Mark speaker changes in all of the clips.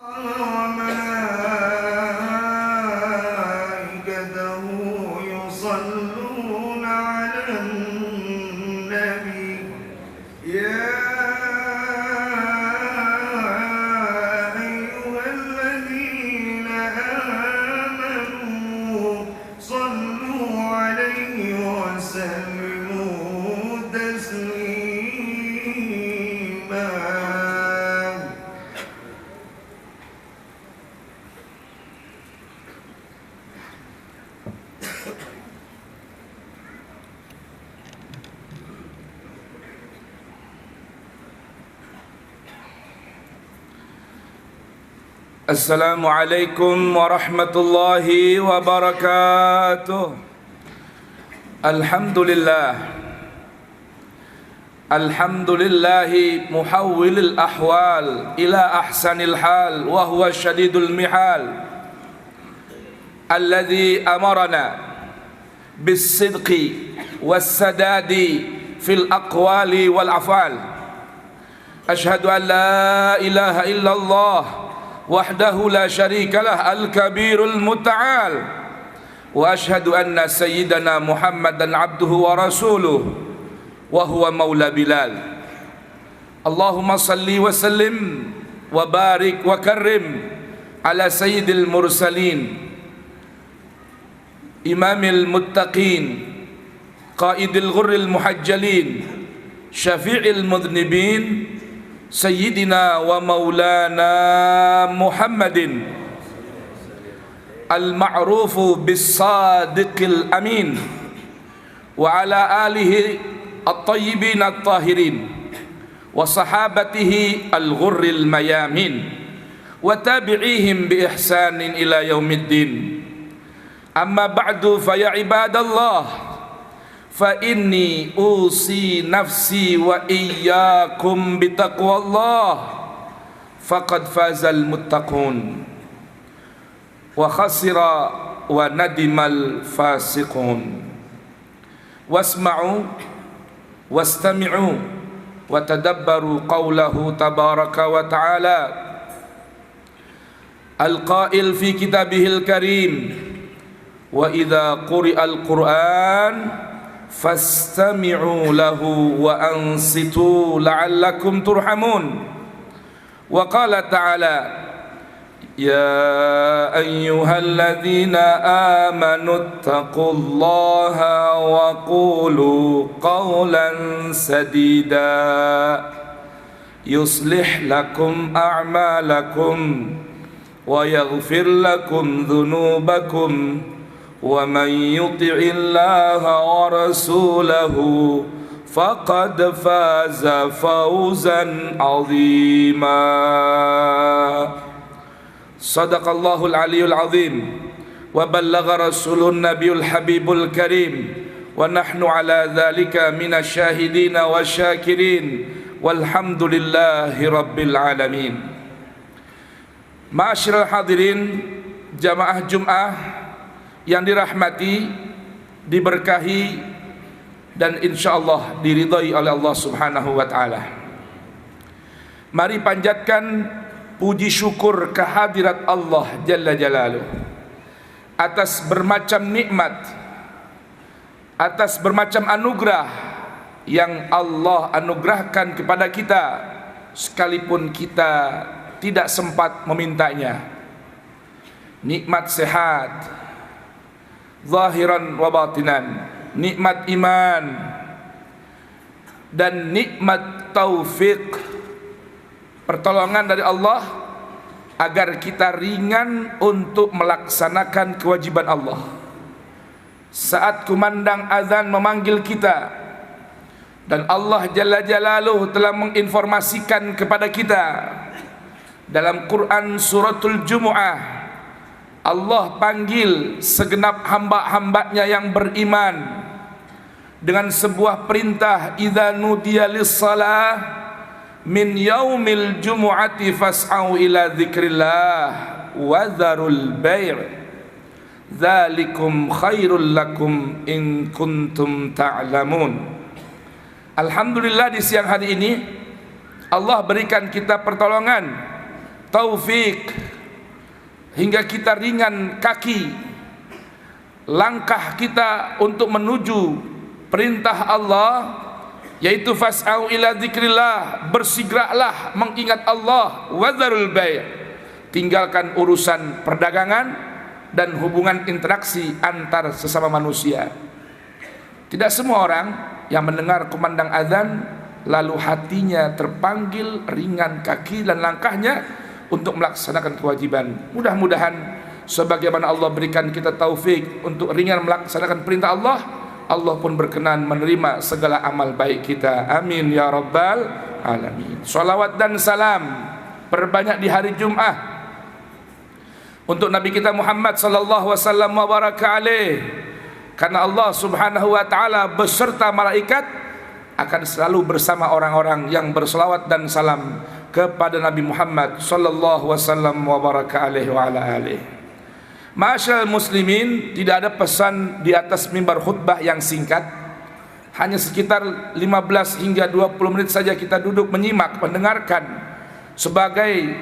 Speaker 1: وملائكته يصلون على النبي يا أيها الذين آمنوا صلوا عليه وسلموا تسليما.
Speaker 2: Assalamualaikum warahmatullahi wabarakatuh. Alhamdulillah. Alhamdulillahi muhawwilil ahwal ila ahsanil hal wa huwa syadidul mihal. Alladhi amarana bis-sidqi was-sadadi fil aqwali wal af'al. Ashhadu an la ilaha illallah wahdahu la syarikalah al-kabirul muta'al wa ashhadu anna sayyidana Muhammadan abduhu wa rasuluh wa huwa maula Bilal. Allahumma salli wa sallim wa barik wa karrim ala sayyidil mursalin imamil muttaqin qaidil ghurril muhajjalin syafi'il mudhnibin Sayyidina wa maulana Muhammadin al-ma'rufu bis-sadiqil amin wa ala alihi at-tayyibin at-tahirin wa sahabatihi al-ghurril mayamin wa tabi'ihim bi ihsanin ila yaumiddin. Amma ba'du fa ya ibadallah, fa inni usi nafsi wa iyyakum bitaqwallah faqad fazal muttaqun wa khasira wa nadimal fasiqun. Wasma'u wastami'u wa tadabbaru qawlahu tabaraka wa ta'ala al-qail fi kitabihil karim wa idha quri'al Qur'an fastami'u lahu wa ansitu la'allakum turhamun. Wa qala ta'ala ya ayyuhalladzina amanu taqullaha wa qulu qawlan sadida yuslih lakum a'malakum wa yaghfir lakum dhunubakum wa man yuti'illaha wa rasulahu faqad faza fawzan 'azima. Sadaqallahul aliyyul azim wa ballagha rasulun nabiyul habibul karim wa nahnu ala dhalika minasyahidin wasyakirin walhamdulillahi rabbil alamin. Ma'asyiral hadirin jamaah Jum'ah yang dirahmati, diberkahi dan insyaallah diridhai oleh Allah Subhanahu wa taala. Mari panjatkan puji syukur kehadirat Allah Jalla Jalaluh atas bermacam nikmat, atas bermacam anugerah yang Allah anugerahkan kepada kita sekalipun kita tidak sempat memintanya. Nikmat sehat zahiran wa batinan, nikmat iman dan nikmat taufik, pertolongan dari Allah agar kita ringan untuk melaksanakan kewajiban Allah. Saat kumandang azan memanggil kita dan Allah Jalla Jalaluhu telah menginformasikan kepada kita dalam Quran suratul Jumu'ah, Allah panggil segenap hamba-hambanya yang beriman dengan sebuah perintah, idza nudiya lis-shalah min yaumil jumu'ati fas'au ila dzikrillah wa dzarul bai' dzalikum khairul lakum in kuntum ta'lamun. Alhamdulillah, di siang hari ini Allah berikan kita pertolongan taufik, hingga kita ringan kaki langkah kita untuk menuju perintah Allah, yaitu fas'au ila dzikrillah, bersegeralah mengingat Allah, wadzarul bai', tinggalkan urusan perdagangan dan hubungan interaksi antar sesama manusia. Tidak semua orang yang mendengar kumandang azan lalu hatinya terpanggil, ringan kaki dan langkahnya untuk melaksanakan kewajiban. Mudah-mudahan sebagaimana Allah berikan kita taufik untuk ringan melaksanakan perintah Allah, Allah pun berkenan menerima segala amal baik kita. Amin ya rabbal alamin. Salawat dan salam perbanyak di hari Jumat untuk Nabi kita Muhammad sallallahu wasallam wa baraka alaih, karena Allah subhanahu wa ta'ala beserta malaikat akan selalu bersama orang-orang yang berselawat dan salam kepada Nabi Muhammad sallallahu wasallam wa baraka alaihi wa ala alihi. Ma'asyiral muslimin, tidak ada pesan di atas mimbar khutbah yang singkat. Hanya sekitar 15 hingga 20 menit saja kita duduk menyimak, mendengarkan sebagai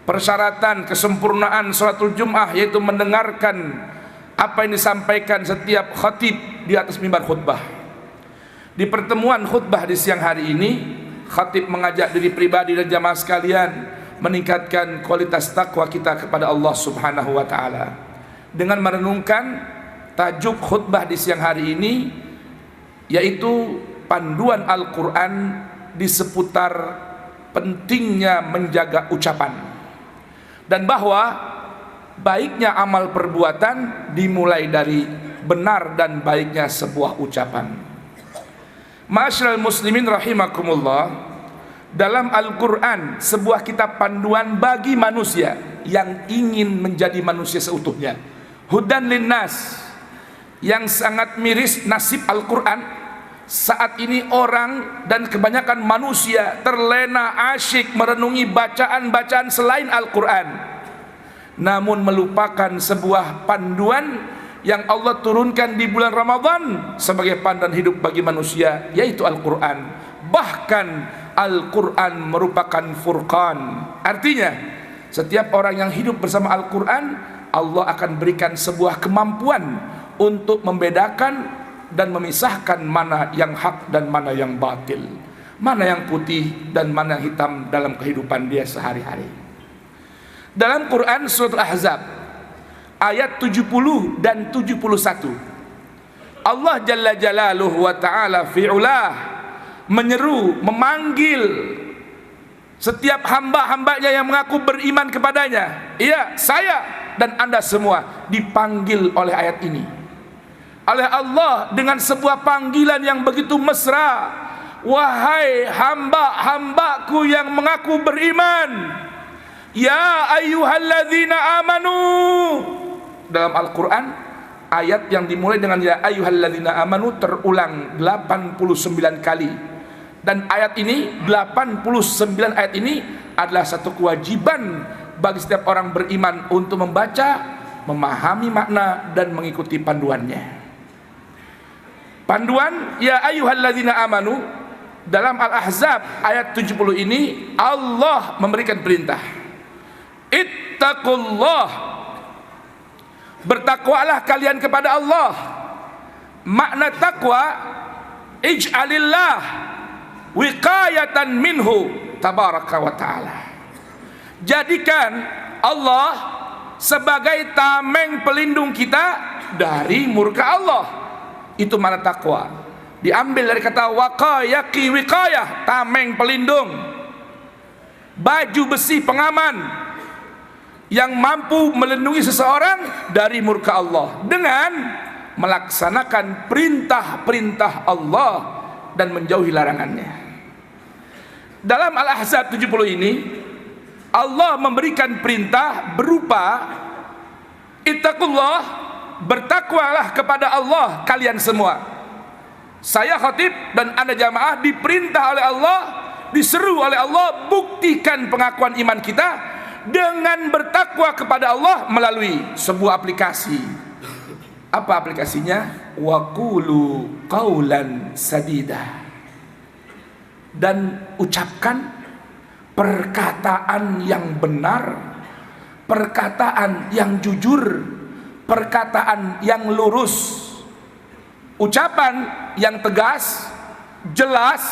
Speaker 2: persyaratan kesempurnaan salatul Jum'ah, yaitu mendengarkan apa yang disampaikan setiap khatib di atas mimbar khutbah. Di pertemuan khutbah di siang hari ini, khatib mengajak diri pribadi dan jamaah sekalian meningkatkan kualitas takwa kita kepada Allah subhanahu wa ta'ala dengan merenungkan tajuk khutbah di siang hari ini, yaitu panduan Al-Quran di seputar pentingnya menjaga ucapan, dan bahwa baiknya amal perbuatan dimulai dari benar dan baiknya sebuah ucapan. Ma'asyiral muslimin rahimakumullah, dalam Al-Quran sebuah kitab panduan bagi manusia yang ingin menjadi manusia seutuhnya, hudan linnas, yang sangat miris nasib Al-Quran saat ini. Orang dan kebanyakan manusia terlena asyik merenungi bacaan-bacaan selain Al-Quran, namun melupakan sebuah panduan yang Allah turunkan di bulan Ramadan sebagai panduan hidup bagi manusia, yaitu Al-Quran. Bahkan Al-Quran merupakan furqan, artinya setiap orang yang hidup bersama Al-Quran, Allah akan berikan sebuah kemampuan untuk membedakan dan memisahkan mana yang hak dan mana yang batil, mana yang putih dan mana yang hitam dalam kehidupan dia sehari-hari. Dalam Quran surat Al-Ahzab ayat 70 dan 71, Allah Jalla Jalaluhu wa ta'ala fi'ulah menyeru, memanggil setiap hamba-hambanya yang mengaku beriman kepadanya. Iya, saya dan anda semua dipanggil oleh ayat ini oleh Allah dengan sebuah panggilan yang begitu mesra. Wahai hamba-hambaku yang mengaku beriman, ya ayyuhalladzina amanu. Dalam Al-Quran ayat yang dimulai dengan ya ayyuhalladzina amanu terulang 89 kali. Dan ayat ini, 89 ayat ini adalah satu kewajiban bagi setiap orang beriman untuk membaca, memahami makna dan mengikuti panduannya. Panduan ya ayyuhalladzina amanu dalam Al-Ahzab ayat 70 ini, Allah memberikan perintah, ittaqullah, bertakwalah kalian kepada Allah. Makna takwa, ij'alillah wiqayatan minhu tabaraka wa ta'ala, jadikan Allah sebagai tameng pelindung kita dari murka Allah. Itu makna takwa, diambil dari kata waqayaki, wiqayah, tameng pelindung, baju besi pengaman yang mampu melindungi seseorang dari murka Allah dengan melaksanakan perintah-perintah Allah dan menjauhi larangannya. Dalam Al-Ahzab 70 ini Allah memberikan perintah berupa ittaqullah, bertakwalah kepada Allah kalian semua. Saya khatib dan anda jamaah diperintah oleh Allah, diseru oleh Allah, buktikan pengakuan iman kita dengan bertakwa kepada Allah melalui sebuah aplikasi. Apa aplikasinya? Waqulu qaulan sadida, dan ucapkan perkataan yang benar, perkataan yang jujur, perkataan yang lurus, ucapan yang tegas, jelas,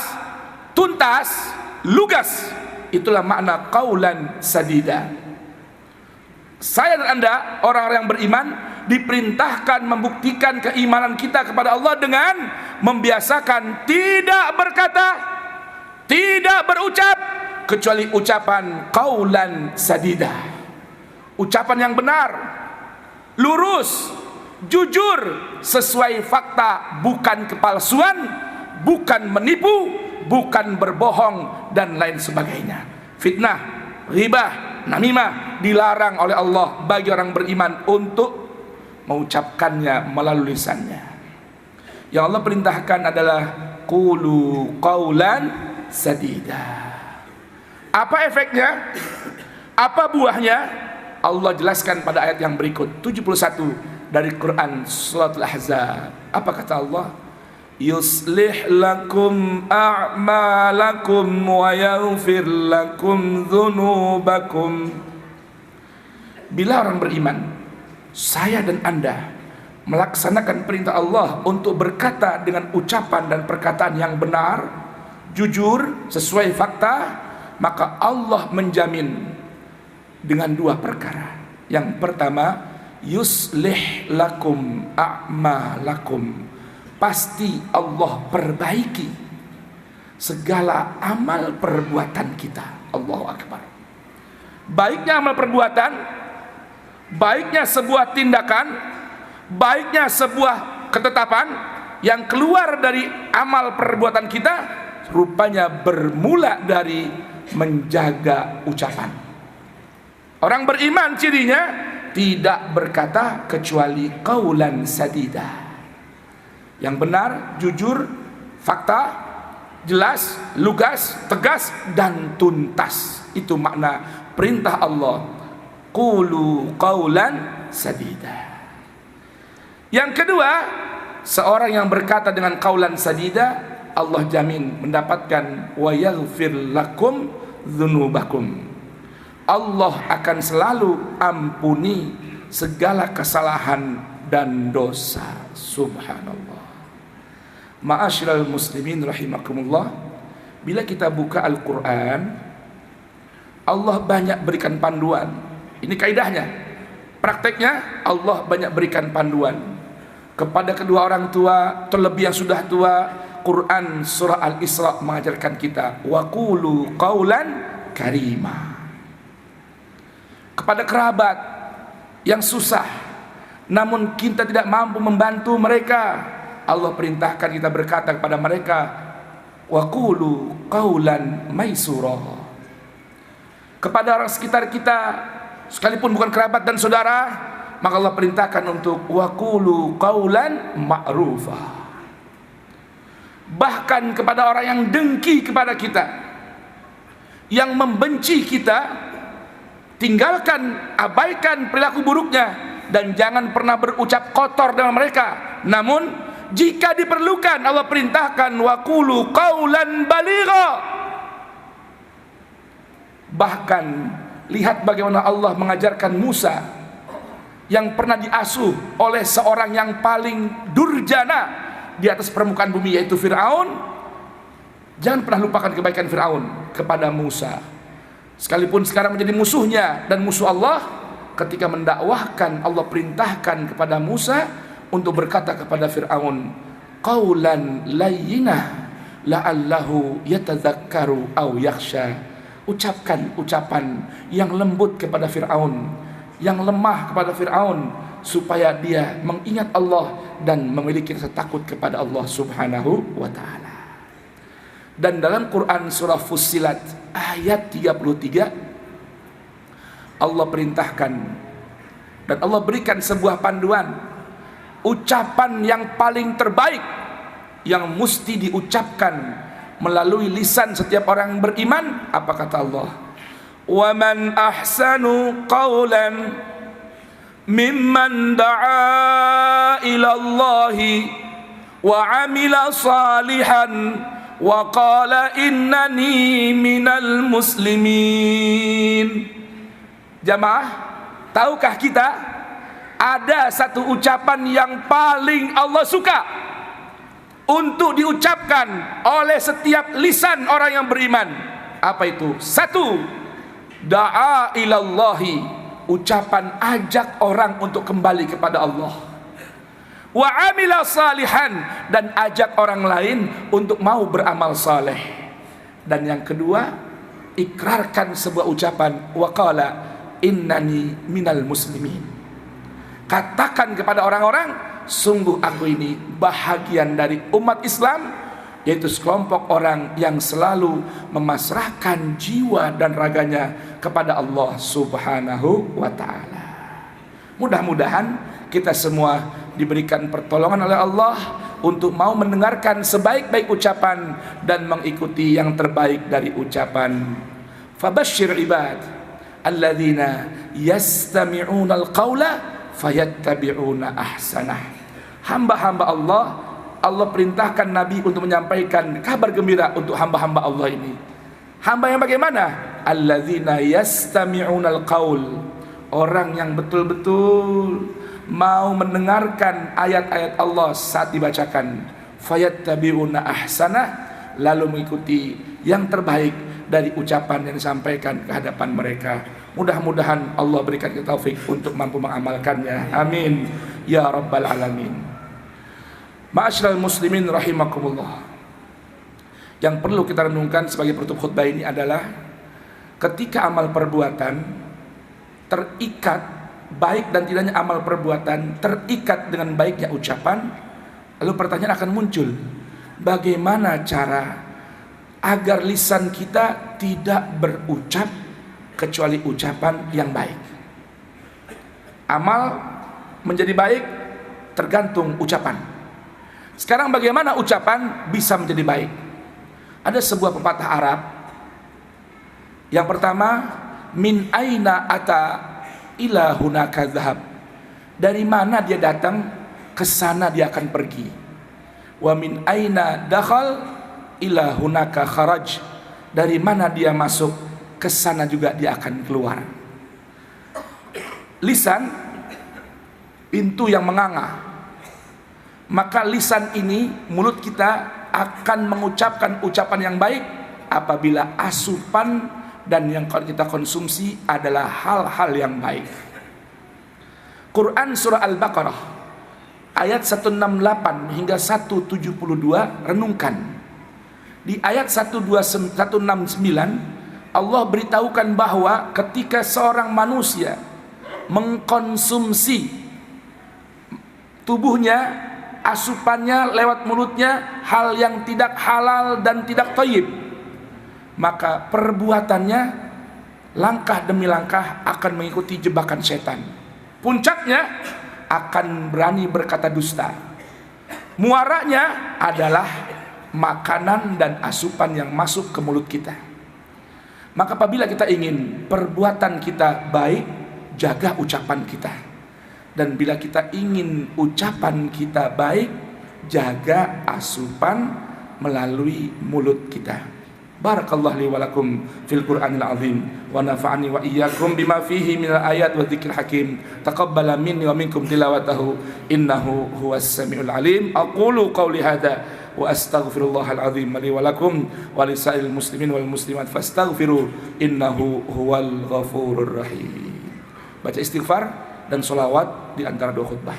Speaker 2: tuntas, lugas. Itulah makna qaulan sadida. Saya dan Anda, orang-orang yang beriman, diperintahkan membuktikan keimanan kita kepada Allah dengan membiasakan tidak berkata, tidak berucap kecuali ucapan qaulan sadida. Ucapan yang benar, lurus, jujur, sesuai fakta, bukan kepalsuan, bukan menipu, bukan berbohong dan lain sebagainya. Fitnah, ghibah, namimah dilarang oleh Allah bagi orang beriman untuk mengucapkannya melalui lisannya. Yang Allah perintahkan adalah qulu qaulan sadida. Apa efeknya? Apa buahnya? Allah jelaskan pada ayat yang berikut 71 dari Quran surat Al-Ahzab. Apa kata Allah? Yuslih lakum a'malakum wa yaghfir lakum dzunubakum. Bila orang beriman, saya dan Anda melaksanakan perintah Allah untuk berkata dengan ucapan dan perkataan yang benar, jujur, sesuai fakta, maka Allah menjamin dengan dua perkara. Yang pertama, yuslih lakum a'malakum. Pasti Allah perbaiki segala amal perbuatan kita. Allahu Akbar. Baiknya amal perbuatan, baiknya sebuah tindakan, baiknya sebuah ketetapan yang keluar dari amal perbuatan kita, rupanya bermula dari menjaga ucapan. Orang beriman cirinya tidak berkata kecuali qaulan sadida. Yang benar, jujur, fakta, jelas, lugas, tegas dan tuntas. Itu makna perintah Allah. Qulu qaulan sadida. Yang kedua, seorang yang berkata dengan qaulan sadida, Allah jamin mendapatkan wa yaghfir lakum dzunubakum. Allah akan selalu ampuni segala kesalahan dan dosa. Subhanallah. Ma'asyiral muslimin rahimakumullah, bila kita buka Al-Quran, Allah banyak berikan panduan. Ini kaidahnya. Prakteknya Allah banyak berikan panduan kepada kedua orang tua, terlebih yang sudah tua. Quran surah Al-Isra mengajarkan kita wa qulu qaulan karima. Kepada kerabat yang susah namun kita tidak mampu membantu mereka, Allah perintahkan kita berkata kepada mereka wa qulu qaulan maisura. Kepada orang sekitar kita sekalipun bukan kerabat dan saudara, maka Allah perintahkan untuk wa qulu qaulan ma'rufa. Bahkan kepada orang yang dengki kepada kita, yang membenci kita, tinggalkan, abaikan perilaku buruknya dan jangan pernah berucap kotor dengan mereka. Namun jika diperlukan, Allah perintahkan wa qulu qaulan baligha. Bahkan lihat bagaimana Allah mengajarkan Musa yang pernah diasuh oleh seorang yang paling durjana di atas permukaan bumi, yaitu Fir'aun. Jangan pernah lupakan kebaikan Fir'aun kepada Musa. Sekalipun sekarang menjadi musuhnya dan musuh Allah, ketika mendakwahkan, Allah perintahkan kepada Musa untuk berkata kepada Fir'aun, qaulan layyinah la'allahu yatadzakkaru aw yakhsha. Ucapkan ucapan yang lembut kepada Fir'aun, yang lemah kepada Fir'aun, supaya dia mengingat Allah dan memiliki rasa takut kepada Allah subhanahu wa ta'ala. Dan dalam Quran surah Fussilat ayat 33, Allah perintahkan dan Allah berikan sebuah panduan, ucapan yang paling terbaik yang mesti diucapkan melalui lisan setiap orang beriman. Apa kata Allah? Wa man ahsanu qawlan mimman da'a ila Allahi wa amila salihan wa qala innani minal muslimin. Jamaah, tahukah kita ada satu ucapan yang paling Allah suka untuk diucapkan oleh setiap lisan orang yang beriman? Apa itu? Satu, da'a ilallahi, ucapan ajak orang untuk kembali kepada Allah. Wa amila salihan, dan ajak orang lain untuk mau beramal saleh. Dan yang kedua, ikrarkan sebuah ucapan, wa qala innani minal muslimin. Katakan kepada orang-orang, sungguh aku ini bahagian dari umat Islam, yaitu sekelompok orang yang selalu memasrahkan jiwa dan raganya kepada Allah Subhanahu wa ta'ala. Mudah-mudahan kita semua diberikan pertolongan oleh Allah untuk mau mendengarkan sebaik-baik ucapan dan mengikuti yang terbaik dari ucapan. Fabashshir ibad alladzina yastami'una al-qawla fayattabi'una ahsanah. Hamba-hamba Allah perintahkan Nabi untuk menyampaikan kabar gembira untuk hamba-hamba Allah ini. Hamba yang bagaimana? Alladzina yastami'unal qaul, orang yang betul-betul mau mendengarkan ayat-ayat Allah saat dibacakan, fayattabi'una ahsanah, lalu mengikuti yang terbaik dari ucapan yang disampaikan ke hadapan mereka. Mudah-mudahan Allah berikan kita taufik untuk mampu mengamalkannya. Amin ya rabbal alamin. Ma'asyiral muslimin rahimakumullah. Yang perlu kita renungkan sebagai penutup khutbah ini adalah ketika amal perbuatan terikat, baik dan tidaknya amal perbuatan terikat dengan baiknya ucapan, lalu pertanyaan akan muncul, bagaimana cara agar lisan kita tidak berucap kecuali ucapan yang baik. Amal menjadi baik tergantung ucapan. Sekarang bagaimana ucapan bisa menjadi baik? Ada sebuah pepatah Arab. Yang pertama, min aina ata ila hunaka dhahab. Dari mana dia datang, ke sana dia akan pergi. Wa min aina dakhal ila hunaka kharaj. Dari mana dia masuk, ke sana juga dia akan keluar. Lisan, pintu yang menganga. Maka lisan ini, mulut kita akan mengucapkan ucapan yang baik apabila asupan dan yang kita konsumsi adalah hal-hal yang baik. Quran surah Al-Baqarah ayat 168 hingga 172 renungkan. Di ayat 169 Allah beritahukan bahwa ketika seorang manusia mengkonsumsi tubuhnya, asupannya lewat mulutnya hal yang tidak halal dan tidak thayyib, maka perbuatannya langkah demi langkah akan mengikuti jebakan setan. Puncaknya akan berani berkata dusta. Muaranya adalah makanan dan asupan yang masuk ke mulut kita. Maka apabila kita ingin perbuatan kita baik, jaga ucapan kita. Dan bila kita ingin ucapan kita baik, jaga asupan melalui mulut kita. Barakallahu li wa lakum fil Qur'anil azim wa nafa'ani wa iyyakum bima fihi minal ayat wa dzikril hakim. Taqabbala minni wa minkum tilawatahu innahu huwas samiul alim. Aqulu qawli hadza wa astaghfirullahal azim li wa lakum wa lisairil muslimin wal muslimat fastaghfiru innahu huwal ghafurur rahim. Baca istighfar dan sholawat di antara dua khutbah.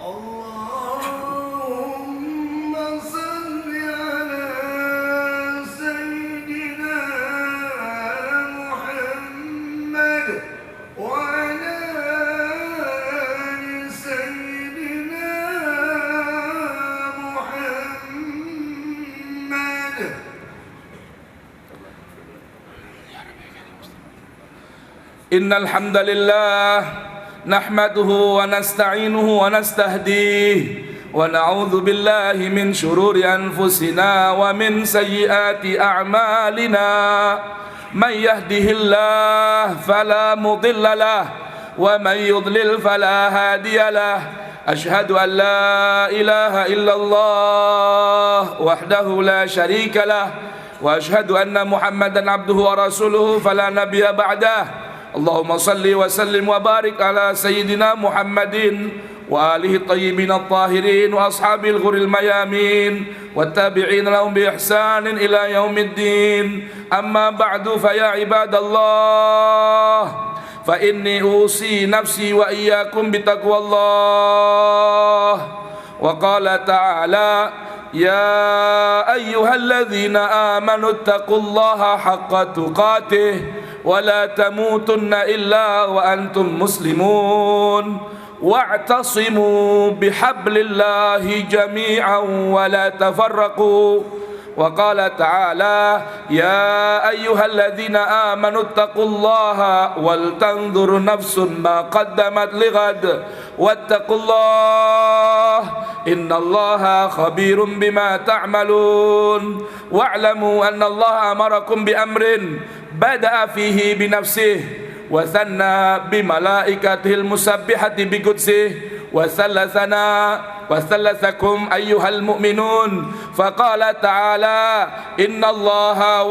Speaker 1: Allahumma salli ala Sayyidina Muhammad wa ala ali Sayyidina Muhammad.
Speaker 2: Innal hamdalillah nahmaduhu wa nasta'inuhu wa nastahdihi wa na'udzu billahi min shururi anfusina wa min sayyiati a'malina. Man yahdihillahu fala mudilla lahu wa man yudlil fala hadiya lahu. أشهد أن لا إله إلا الله وحده لا شريك له وأشهد أن محمدا عبده ورسوله فلا نبي بعده اللهم صل وسلم وبارك على سيدنا محمد وآله الطيبين الطاهرين وأصحابه الغر الميامين والتابعين لهم بإحسان إلى يوم الدين أما بعد فيا عباد الله فإني أوصي نفسي وإياكم بتقوى الله وقال تعالى يا أيها الذين آمنوا اتقوا الله حق تقاته ولا تموتن إلا وأنتم مسلمون واعتصموا بحبل الله جميعا ولا تفرقوا وقال تعالى يا أيها الذين آمنوا اتقوا الله ولتنظر نفس ما قدمت لغد واتقوا الله إن الله خبير بما تعملون واعلموا أن الله أمركم بأمر بدأ فيه بنفسه وثنى بملائكته المسبحة بقدسه وثلثكم أيها المؤمنون فقال تعالى إن الله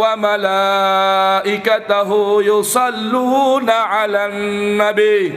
Speaker 2: وملائكته يصلون على النبي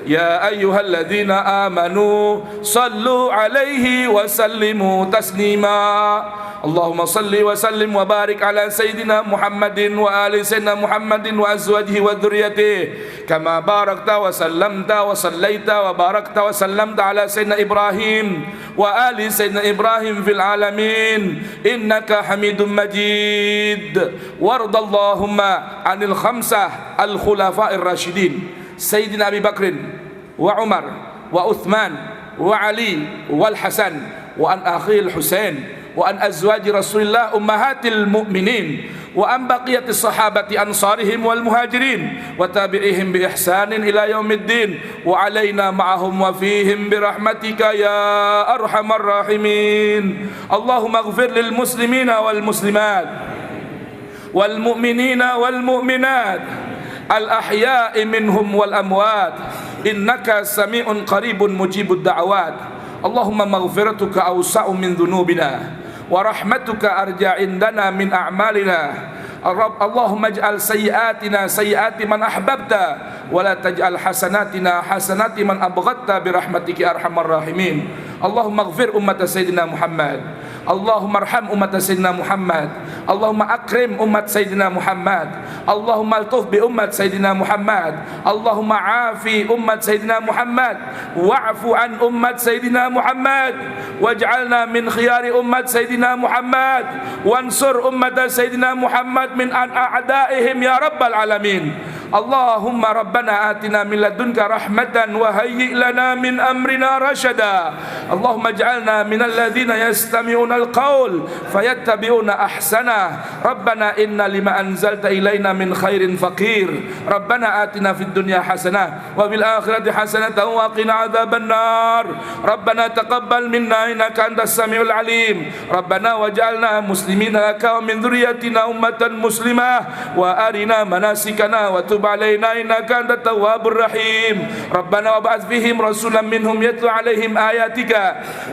Speaker 2: يا أيها الذين آمنوا صلوا عليه وسلموا تسليما اللهم صل وسلم وبارك على سيدنا محمد وآل سيدنا محمد وأزواجه وذريته كما باركت وسلمت وصليت وباركت وسلمت على سيدنا إبراهيم وآل سيدنا إبراهيم في العالمين إنك حميد مجيد وارض اللهم عن الخمسة الخلفاء الراشدين سيدنا أبي بكر وعمر وعثمان وعلي والحسن وأن أخي الحسين وأن أزواج رسول الله أمهات المؤمنين وأن بقية الصحابة أنصارهم والمهاجرين وتابعيهم بإحسان إلى يوم الدين وعلينا معهم وفيهم برحمتك يا أرحم الراحمين اللهم اغفر للمسلمين والمسلمات والمؤمنين والمؤمنات الأحياء منهم والأموات إنك سميع قريب مجيب الدعوات اللهم مغفرتك أوسع من ذنوبنا ورحمتك أرجى عندنا من أعمالنا اللهم اجعل سيئاتنا سيئات من أحببت ولا تجعل حسناتنا حسنات من أبغضت برحمتك يا أرحم الراحمين اللهم اغفر أمة سيدنا محمد اللهم ارحم أمة سيدنا محمد اللهم أكرم أمة سيدنا محمد اللهم الطف بأمة سيدنا محمد اللهم عافي أمة سيدنا محمد واعف عن أمة سيدنا محمد واجعلنا من خيار أمة سيدنا محمد وانصر أمة سيدنا محمد من أعدائهم يا رب العالمين اللهم ربنا آتنا من لدنك رحمة وهيئ لنا من أمرنا رشدا اللهم اجعلنا من الذين يستمعون القول فيتبعون أحسنه ربنا إن لما أنزلت إلينا من خير فقير ربنا آتنا في الدنيا حسنة وفي الآخرة حسنة وقنا عذاب النار ربنا تقبل منا إنك أنت السميع العليم ربنا واجعلنا مسلمين لك ومن ذريتنا أمة مسلمة وأرنا مناسكنا وتب علينا إنك أنت التواب الرحيم ربنا وابعث فيهم رسولا منهم يتلو عليهم آياتك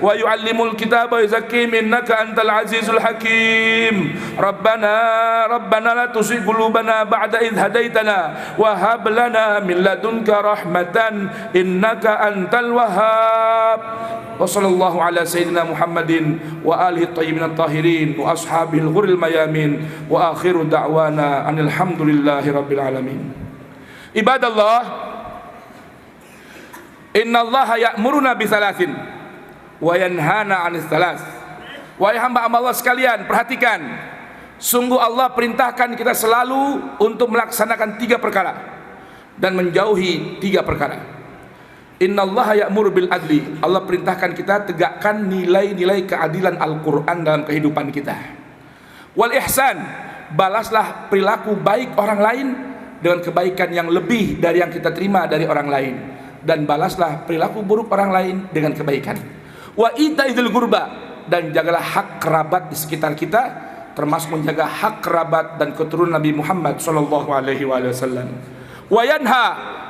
Speaker 2: ويعلم الكتاب ويزكيهم إنك أنت العزيز الحكيم ربنا لا تزغ قلوبنا بعد إذ هديتنا وهب لنا من لدنك رحمة إنك أنت الوهاب وصلى الله على سيدنا محمد وآله الطيبين الطاهرين وأصحابه الغر الميامين وآخر دعوانا أن الحمد لله رب العالمين عباد الله إن الله يأمرنا بثلاث وينهانا عن الثلاث. Wahai hamba Allah sekalian, perhatikan, sungguh Allah perintahkan kita selalu untuk melaksanakan 3 perkara dan menjauhi 3 perkara. Innallaha ya'muru bil adli. Allah perintahkan kita tegakkan nilai-nilai keadilan Al-Quran dalam kehidupan kita. Wal ihsan, balaslah perilaku baik orang lain dengan kebaikan yang lebih dari yang kita terima dari orang lain, dan balaslah perilaku buruk orang lain dengan kebaikan. Wa ita'idzil qurba, dan jagalah hak kerabat di sekitar kita, termasuk menjaga hak kerabat dan keturunan Nabi Muhammad sallallahu alaihi wasallam. Wa yanha,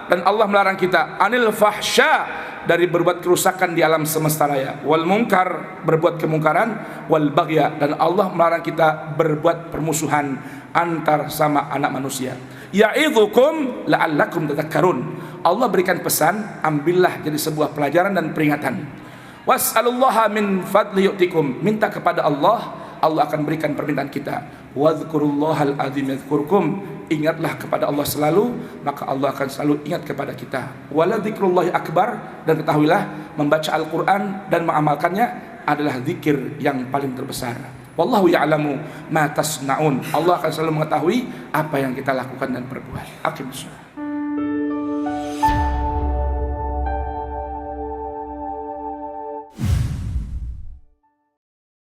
Speaker 2: dan Allah melarang kita anil fahsya, dari berbuat kerusakan di alam semesta raya, wal munkar, berbuat kemungkaran, wal baghya, dan Allah melarang kita berbuat permusuhan antar sama anak manusia. Ya'idzukum la'allakum tadhakkarun. Allah berikan pesan, ambillah jadi sebuah pelajaran dan peringatan. Was'alullaha min fadli yu'tikum, minta kepada Allah, Allah akan berikan permintaan kita. Wadhkurullahal azim yadhkurkum, ingatlah kepada Allah selalu, maka Allah akan selalu ingat kepada kita. Wala dzikrullahi akbar, dan ketahuilah membaca Al-Quran dan mengamalkannya adalah zikir yang paling terbesar. Wallahu ya'lamu ma tasna'un, Allah akan selalu mengetahui apa yang kita lakukan dan perbuat. Aqim shalah.